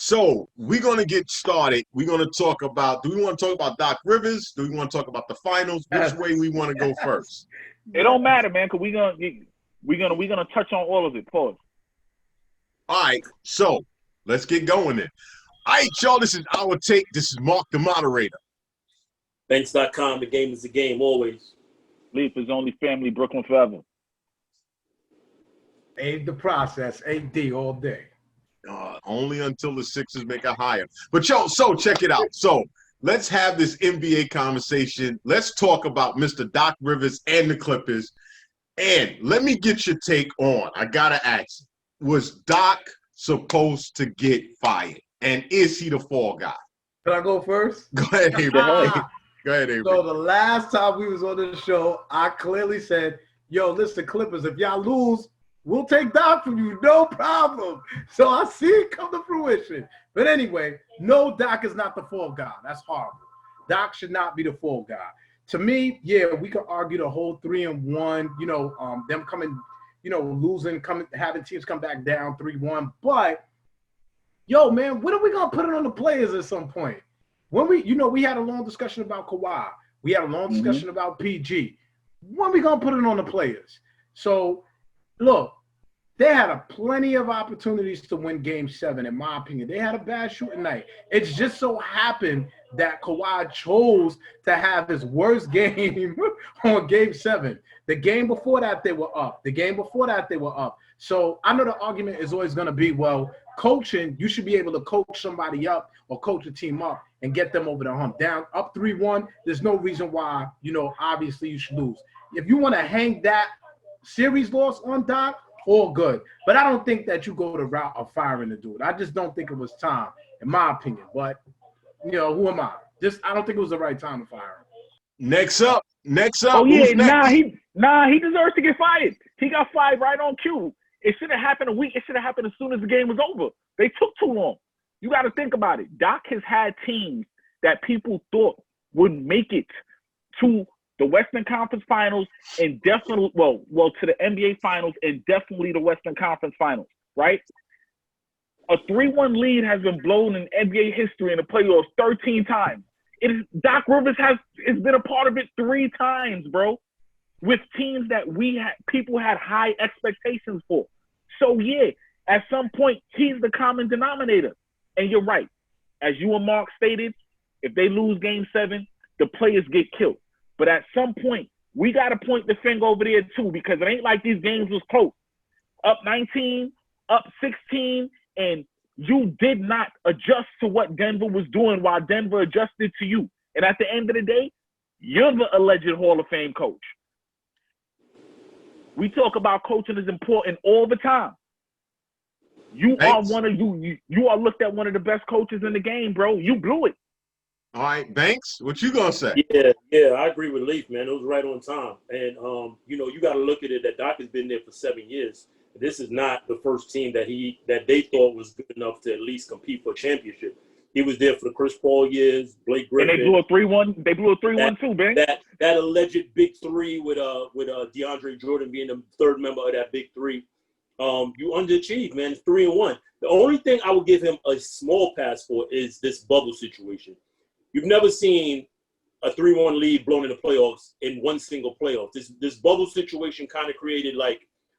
So we're going to get started. We're going to talk about, do we want to talk about Doc Rivers? Do we want to talk about the finals? Which way we want to go first? It don't matter, man, because we're gonna touch on all of it. Pause. All right, so let's get going then. All right, y'all, this is our take. This is Mark the moderator. Banks.com, the game is the game, always. Leaf is only family, Brooklyn forever. Aid the process, AD all day. Only until the Sixers make a hire. But yo, so check it out. So let's have this NBA conversation. Let's talk about Mr. Doc Rivers and the Clippers. And let me get your take on, I gotta ask, was Doc supposed to get fired? And is he the fall guy? Can I go first? Go ahead, Avery. Go ahead, Avery. So the last time we was on this show, I clearly said, yo, listen, Clippers, if y'all lose, we'll take Doc from you, no problem. So I see it come to fruition. But anyway, no, Doc is not the fall guy. That's horrible. Doc should not be the fall guy. To me, yeah, we could argue the whole 3-1, them coming, losing, having teams come back down 3-1. But, yo, man, when are we going to put it on the players at some point? When we had a long discussion about Kawhi. We had a long discussion about PG. When are we going to put it on the players? So, look, they had plenty of opportunities to win Game 7, in my opinion. They had a bad shooting night. It's just so happened that Kawhi chose to have his worst game on Game 7. The game before that, they were up. The game before that, they were up. So I know the argument is always going to be, well, coaching, you should be able to coach somebody up or coach a team up and get them over the hump. Down, up 3-1, there's no reason why, obviously you should lose. If you want to hang that series loss on Doc, all good. But I don't think that you go the route of firing the dude. I just don't think it was time, in my opinion. But, who am I? I don't think it was the right time to fire him. Next up. Oh, yeah, he deserves to get fired. He got fired right on cue. It should have happened a week. It should have happened as soon as the game was over. They took too long. You got to think about it. Doc has had teams that people thought would make it to the Western Conference Finals and definitely, to the NBA Finals and definitely the Western Conference Finals, right? A 3-1 lead has been blown in NBA history in the playoffs 13 times. Doc Rivers has been a part of it 3 times, bro, with teams that people had high expectations for. So, yeah, at some point, he's the common denominator. And you're right. As you and Mark stated, if they lose Game 7, the players get killed. But at some point, we got to point the finger over there, too, because it ain't like these games was close. Up 19, up 16, and you did not adjust to what Denver was doing while Denver adjusted to you. And at the end of the day, you're the alleged Hall of Fame coach. We talk about coaching is important all the time. You are looked at one of the best coaches in the game, bro. You blew it. All right, Banks, what you gonna say? Yeah, I agree with Leaf, man. It was right on time. And you got to look at it that Doc has been there for 7 years. This is not the first team that they thought was good enough to at least compete for a championship. He was there for the Chris Paul years, Blake Griffin. And they blew a 3-1. They blew a 3-1 too, man. That alleged big three with DeAndre Jordan being the third member of that big three. You underachieved, man. 3-1. The only thing I would give him a small pass for is this bubble situation. You've never seen a 3-1 lead blown in the playoffs in one single playoff. This bubble situation kind of created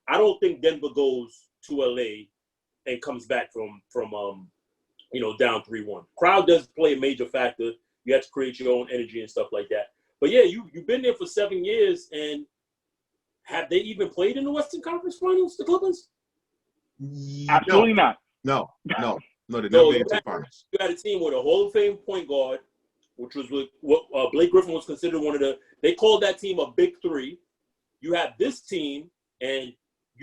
I don't think Denver goes to LA and comes back from down 3-1. Crowd does play a major factor. You have to create your own energy and stuff like that. But yeah, you've been there for 7 years, and have they even played in the Western Conference Finals, the Clippers? Absolutely not. No, they never made it to the finals. You had a team with a Hall of Fame point guard, which was what Blake Griffin was considered they called that team a big three. You have this team, and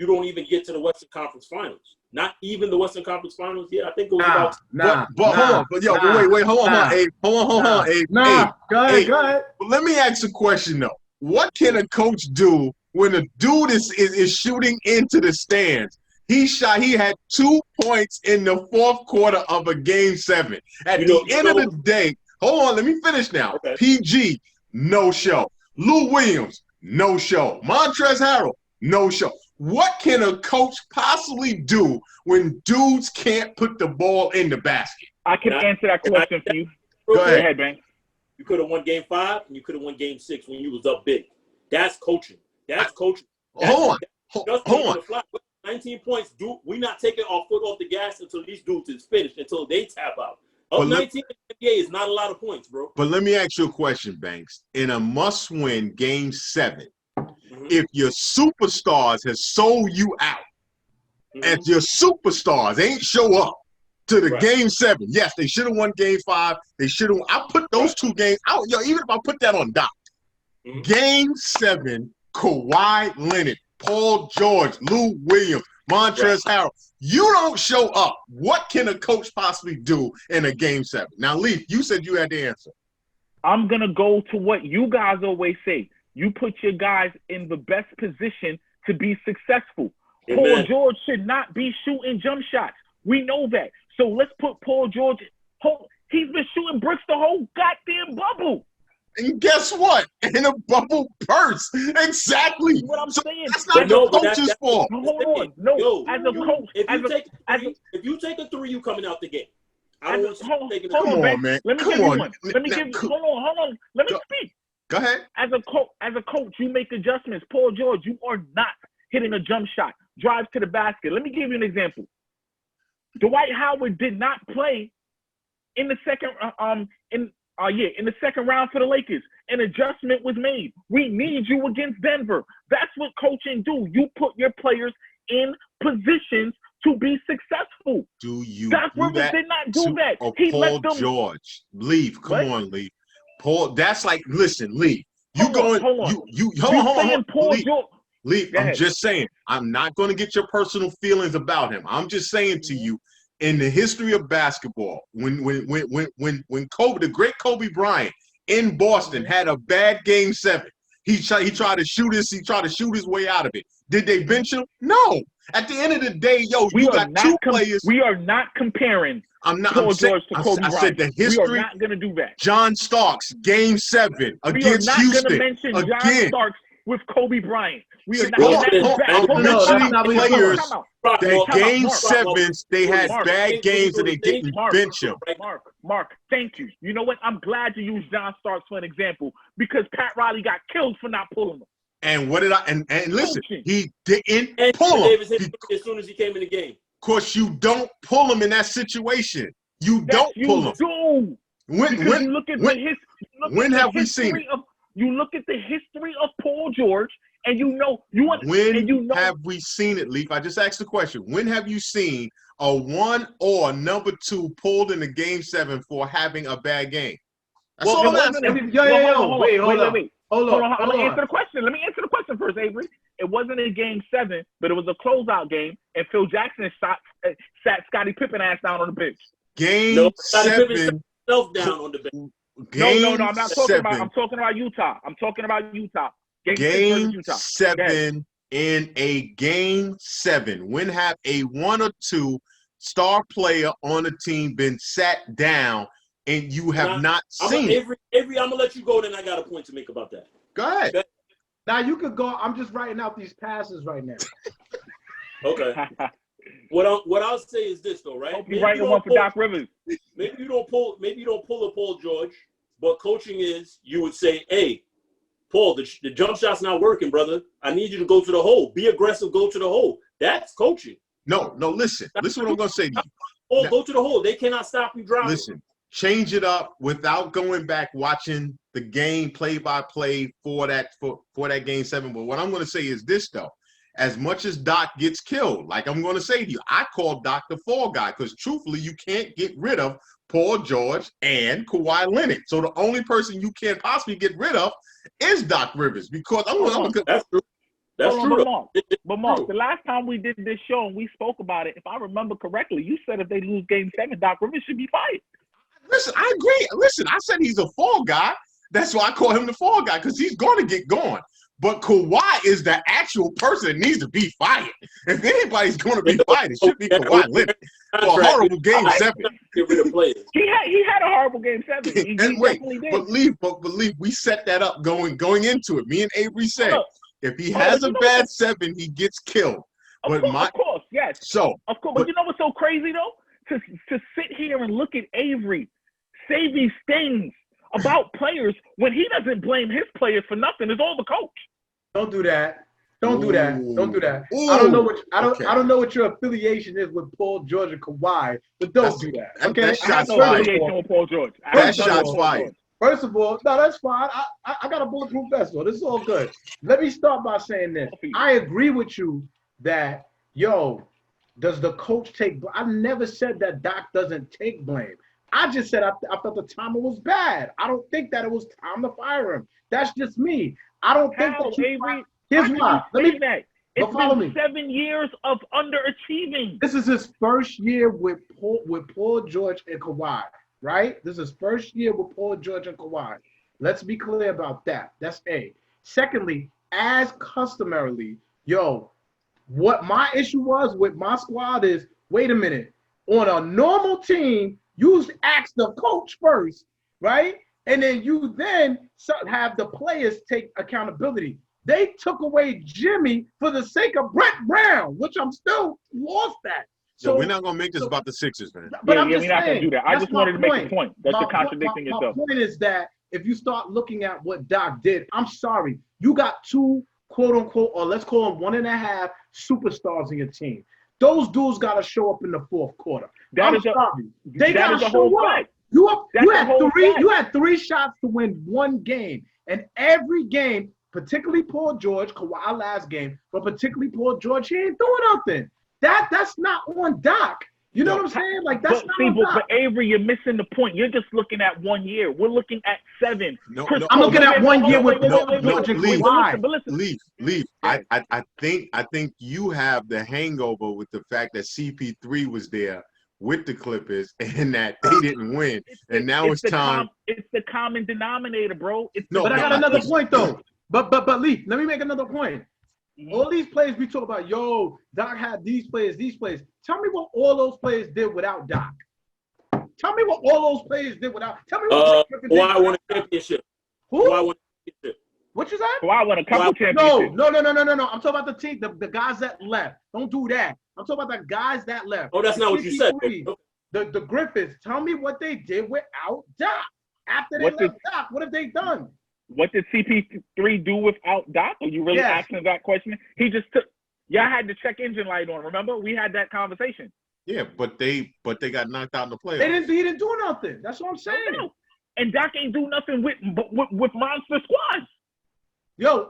you don't even get to the Western Conference Finals. Not even the Western Conference Finals. Yeah, I think it was about. But hold on. But wait, hold on, Abe. Hold on, Abe. Abe. Go ahead. But let me ask a question though. What can a coach do when a dude is shooting into the stands? He had 2 points in the fourth quarter of a game 7. At the end of the day, hold on, let me finish now. Okay. PG, no show. Lou Williams, no show. Montrezl Harrell, no show. What can a coach possibly do when dudes can't put the ball in the basket? I can answer that question for you. Go ahead, Banks. You could have won game 5 and you could have won game 6 when you was up big. That's coaching. That's coaching. Hold on. 19 points. We not taking our foot off the gas until these dudes is finished, until they tap out. Up 19 in the NBA is not a lot of points, bro. But let me ask you a question, Banks. In a must-win game 7, if your superstars has sold you out, and your superstars ain't show up to the game 7, yes, they should have won game 5. They should have. I put those 2 games out. Yo, even if I put that on Doc, game 7, Kawhi Leonard, Paul George, Lou Williams, Montrezl Harrell. You don't show up. What can a coach possibly do in a game 7? Now, Leaf, you said you had the answer. I'm going to go to what you guys always say. You put your guys in the best position to be successful. Amen. Paul George should not be shooting jump shots. We know that. So let's put Paul George. He's been shooting bricks the whole goddamn bubble. And guess what? In a bubble burst. Exactly. What I'm saying. That's not the coach's fault. Hold on. No, as a coach. If you take a 3, you coming out the game. I don't want you hold on, man. Let me give you one. Hold on. Let me speak. Go ahead. As a coach, you make adjustments. Paul George, you are not hitting a jump shot. Drive to the basket. Let me give you an example. Dwight Howard did not play in the second in the second round for the Lakers. An adjustment was made. We need you against Denver. That's what coaching do. You put your players in positions to be successful. Do you Doc do Rivers that did not do that. He Paul let them George. Leave. Come on, Leave. Paul, that's like, listen, Leave. Hold on. Paul George. Leave. I'm just saying, I'm not going to get your personal feelings about him. I'm just saying to you, in the history of basketball, when Kobe, the great Kobe Bryant in Boston had a bad game 7, he tried to shoot his way out of it. Did they bench him? No. At the end of the day, you got 2 players. We are not comparing. Paul George to Kobe Bryant. I said the history. We are not going to do that. John Starks, game 7 against Houston. We are not going to mention John Starks with Kobe Bryant. We are not players that game 7s, they had bad games and they didn't bench him. Mark, thank you. You know what? I'm glad you used John Starks for an example because Pat Riley got killed for not pulling him. And what did I and listen, he didn't pull him. Davis hit as soon as he came in the game. Of course, you don't pull him in that situation. You don't pull him. When have we seen it? You look at the history of Paul George, and have we seen it, Leaf? I just asked the question. When have you seen a 1 or number 2 pulled in the game 7 for having a bad game? That's all I'm asking. Wait, hold on. Let me answer the question. Let me answer the question first, Avery. It wasn't a game 7, but it was a closeout game, and Phil Jackson sat Scottie Pippen ass down on the bench. Game 7. Down on the bench. No, I'm not talking about. I'm talking about Utah. Game 7 in a game 7. When have a 1 or 2 star player on a team been sat down and you have not seen it? Avery, I'm gonna let you go. Then I got a point to make about that. Go ahead. Okay. Now you could go. I'm just writing out these passes right now. Okay. What I'll say is this though, right? You're writing one for Doc Rivers. Maybe you don't pull a Paul George, but coaching is you would say, hey, Paul, the jump shot's not working, brother. I need you to go to the hole. Be aggressive, go to the hole. That's coaching. No, listen. Listen what I'm gonna say to you. Oh, go to the hole. They cannot stop you driving. Listen, change it up without going back watching the game play by play for that game 7. But what I'm gonna say is this though. As much as Doc gets killed, like I'm going to say to you, I call Doc the fall guy because truthfully, you can't get rid of Paul George and Kawhi Leonard. So the only person you can possibly get rid of is Doc Rivers because That's true. That's Hold on, true. but Mark, True. the last time we did this show and we spoke about it, if I remember correctly, you said if they lose Game 7, Doc Rivers should be fired. Listen, I agree. Listen, I said he's a fall guy. That's why I call him the fall guy, because he's going to get going. But Kawhi is the actual person that needs to be fired. If anybody's going to be fired, it should be Kawhi Leonard for a horrible Game 7. Get rid of players. He had a horrible Game 7. He definitely did. Believe we set that up going into it. Me and Avery said, if he has a bad 7, he gets killed. Of course, yes. So, of course, but you know what's so crazy though? To sit here and look at Avery say these things about players when he doesn't blame his players for nothing. It's all the coach. Don't do that. Don't do that. Don't do that. Ooh. I don't know what your affiliation is with Paul George and Kawhi, but don't do that. Okay. That's I have shots no fired. affiliation with Paul George. That's shots fired. First of all, no, that's fine. I got a bulletproof vest, so this is all good. Let me start by saying this. I agree with you that, does the coach take blame? I never said that Doc doesn't take blame. I just said I felt the timing was bad. I don't think that it was time to fire him. That's just me. I don't think that Avery, here's why. Let me that. It's been 7 years of underachieving. This is his first year with Paul George and Kawhi, right? This is his first year with Paul George and Kawhi. Let's be clear about that. That's A. Secondly, as customarily, what my issue was with my squad is, wait a minute, on a normal team, you ask the coach first, right? And then you have the players take accountability. They took away Jimmy for the sake of Brett Brown, which I'm still lost at. So we're not going to make this about the Sixers, man. But we're I'm just not going to saying, do that. I just wanted to make a point that you're contradicting yourself. My point is that if you start looking at what Doc did, I'm sorry, you got 2 quote unquote, or let's call them 1.5 superstars in your team. Those dudes got to show up in the fourth quarter. I'm sorry. They got to show up. You had 3 shots to win 1 game. And every game, particularly Paul George, Kawhi last game, but particularly Paul George, he ain't doing nothing. That's not on Doc. You know what I'm saying? Like, that's not on Doc. But Avery, you're missing the point. You're just looking at 1 year. We're looking at 7. I'm looking at 1 year with George and Kawhi. Leave. I think you have the hangover with the fact that CP3 was there with the Clippers and that they didn't win. And now it's time. It's the common denominator, bro. But I got another point, though. But Lee, let me make another point. All these players we talk about, Doc had these players. Tell me what all those players did without Doc. Tell me what all those players did without. Tell me what. Kawhi won a championship. Who? Kawhi won a championship. What you said? Kawhi won a couple championships. No. I'm talking about the team, the guys that left. Don't do that. I'm talking about the guys that left. Oh, that's not what you said. The Griffins. Tell me what they did without Doc. After they left Doc, what have they done? What did CP3 do without Doc? Are you really asking that question? He just took. Y'all had the check engine light on. Remember, we had that conversation. Yeah, but they got knocked out in the playoffs. He didn't do nothing. That's what I'm saying. No. And Doc ain't do nothing with monster squads.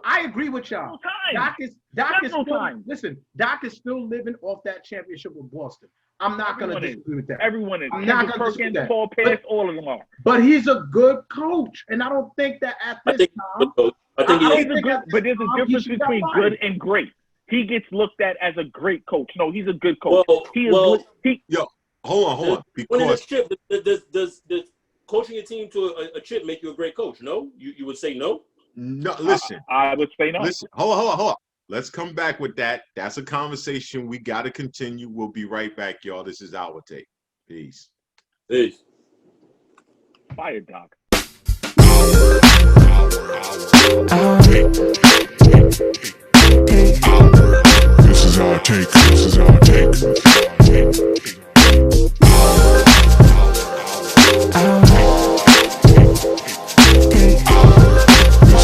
I agree with y'all. Doc is still, listen, Doc is still living off that championship with Boston. I'm not going to disagree with that. Everyone is. I'm not going to disagree with that. Paul Pierce, all of them are. But he's a good coach, and I don't think that at this time. I think he's a good. But there's a difference between good and great. He gets looked at as a great coach. No, he's a good coach. Hold on. Because does coaching a team to a chip make you a great coach? No, you would say no. No, listen. I would say no. Listen, hold on. Let's come back with that. That's a conversation we got to continue. We'll be right back, y'all. This is Our Take. Peace. Fire, Doc. This is Our Take. This is Our Take. This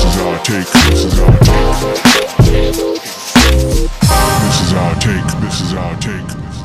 is Our Take. This is Our Take. This is Our Take. This is Our Take.